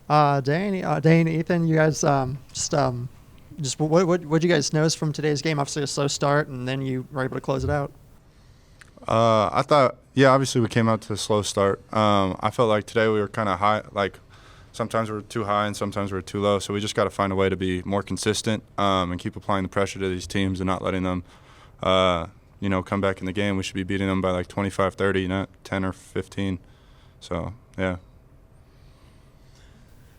Dane, Ethan, you guys just what you guys notice from today's game? Obviously a slow start, and then you were able to close it out. I thought, yeah, obviously we came out to a slow start. I felt like today we were kind of high, like sometimes we were too high and sometimes we were too low. So we just got to find a way to be more consistent and keep applying the pressure to these teams and not letting them, come back in the game. We should be beating them by like 25, 30, not 10 or 15. So, yeah.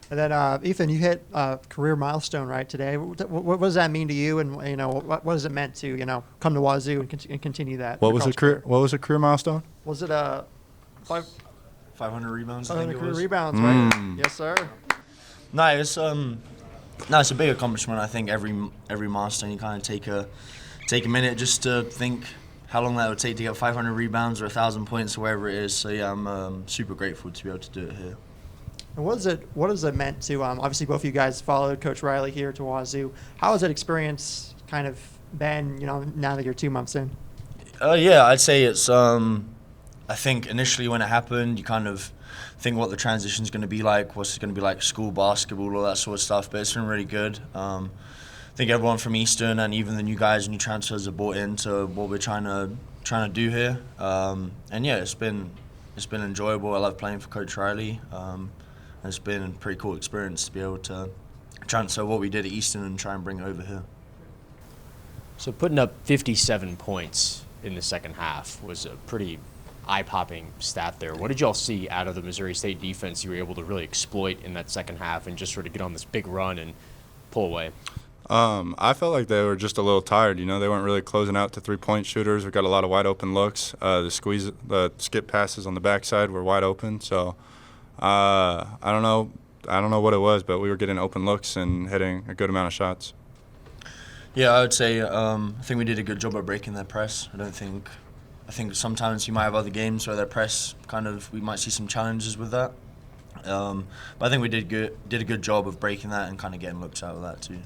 And then Ethan, you hit a career milestone right today. What does that mean to you? And what has it meant to come to Wazoo and continue that? What was a career milestone? Was it a 500 rebounds? 500 career rebounds, right? Yes, sir. No, it's a big accomplishment. I think every milestone you kind of take a minute just to think how long that would take to get 500 rebounds or 1,000 points or wherever it is. So yeah, I'm super grateful to be able to do it here. And what has it meant to, obviously both of you guys followed Coach Riley here to Wazoo. How has that experience kind of been, now that you're 2 months in? Yeah, I'd say it's, I think initially when it happened, you kind of think what the transition's going to be like, what's it going to be like school basketball, all that sort of stuff, but it's been really good. I think everyone from Eastern and even the new guys and new transfers are bought into what we're trying to do here. And yeah, it's been enjoyable. I love playing for Coach Riley. It's been a pretty cool experience to be able to transfer what we did at Eastern and try and bring it over here. So putting up 57 points in the second half was a pretty eye-popping stat there. What did y'all see out of the Missouri State defense you were able to really exploit in that second half and just sort of get on this big run and pull away? I felt like they were just a little tired. They weren't really closing out to three-point shooters. We got a lot of wide-open looks. The skip passes on the backside were wide open. So I don't know what it was, but we were getting open looks and hitting a good amount of shots. Yeah, I would say I think we did a good job of breaking their press. I think sometimes you might have other games where their press we might see some challenges with that. But I think we did a good job of breaking that and kind of getting looks out of that too.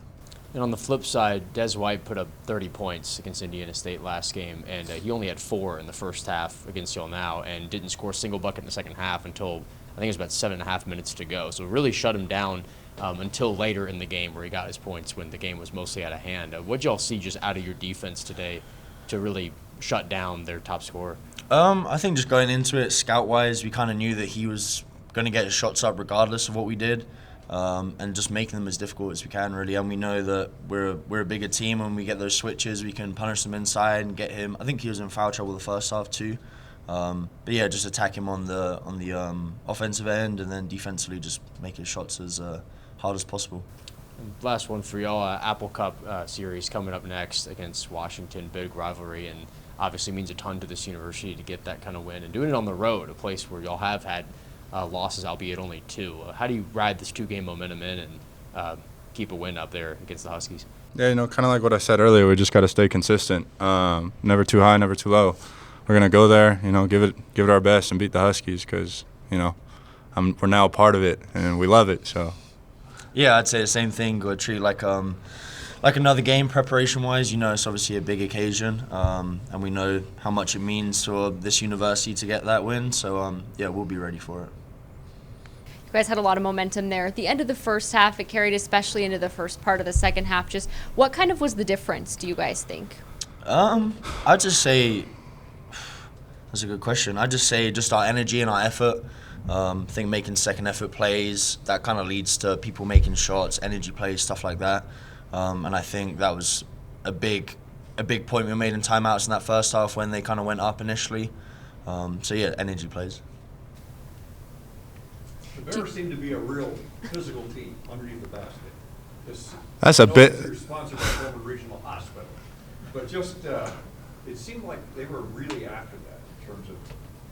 And on the flip side, Des White put up 30 points against Indiana State last game, and he only had 4 in the first half against y'all now and didn't score a single bucket in the second half until I think it was about 7.5 minutes to go. So it really shut him down until later in the game where he got his points when the game was mostly out of hand. What'd y'all see just out of your defense today to really shut down their top scorer? I think just going into it, scout-wise, we kind of knew that he was going to get his shots up regardless of what we did. And just making them as difficult as we can, really. And we know that we're a bigger team. When we get those switches, we can punish them inside and get him. I think he was in foul trouble the first half too. But yeah, just attack him on the offensive end, and then defensively just make his shots as hard as possible. And last one for y'all, Apple Cup series coming up next against Washington, big rivalry, and obviously means a ton to this university to get that kind of win and doing it on the road, a place where y'all have had losses, albeit only 2. How do you ride this 2-game momentum in and keep a win up there against the Huskies? Yeah, kind of like what I said earlier, we just got to stay consistent. Never too high, never too low. We're going to go there, give it our best and beat the Huskies because, we're now a part of it and we love it. So. Yeah, I'd say the same thing. Go treat like another game preparation-wise. It's obviously a big occasion, and we know how much it means to this university to get that win. So, yeah, we'll be ready for it. You guys had a lot of momentum there. At the end of the first half, it carried especially into the first part of the second half. Just what kind of was the difference, do you guys think? I'd just say, that's a good question. I'd just say just our energy and our effort. I think making second effort plays, that kind of leads to people making shots, energy plays, stuff like that. And I think that was a big point we made in timeouts in that first half when they kind of went up initially. So yeah, energy plays. The Bears seem to be a real physical team underneath the basket. That's a bit. You're sponsored by Coleman Regional Hospital, but just it seemed like they were really after that in terms of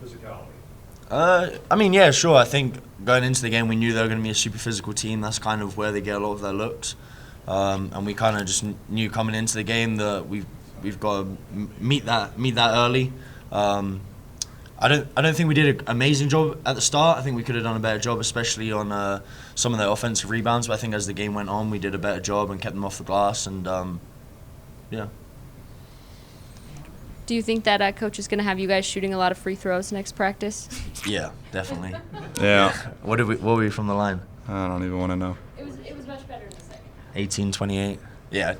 physicality. Yeah, sure. I think going into the game, we knew they were going to be a super physical team. That's kind of where they get a lot of their looks. And we kind of just knew coming into the game that we've got to meet that early. I don't think we did an amazing job at the start. I think we could have done a better job, especially on some of the offensive rebounds. But I think as the game went on, we did a better job and kept them off the glass. And yeah. Do you think that coach is going to have you guys shooting a lot of free throws next practice? Yeah, definitely. Yeah. What were we from the line? I don't even want to know. It was much better in the second half. 18, 28. Yeah,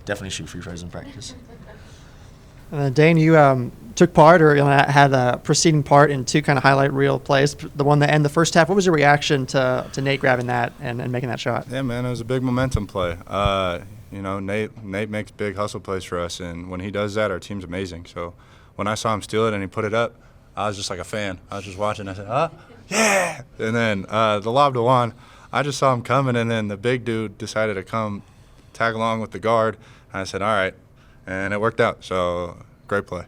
definitely shoot free throws in practice. And then Dane, you took part or had a preceding part in two kind of highlight reel plays. The one that ended the first half. What was your reaction to Nate grabbing that and making that shot? Yeah, man, it was a big momentum play. Nate makes big hustle plays for us, and when he does that, our team's amazing. So when I saw him steal it and he put it up, I was just like a fan. I was just watching. I said, yeah! And then the lob to Juan, I just saw him coming, and then the big dude decided to come tag along with the guard. And I said, all right. And it worked out. So great play.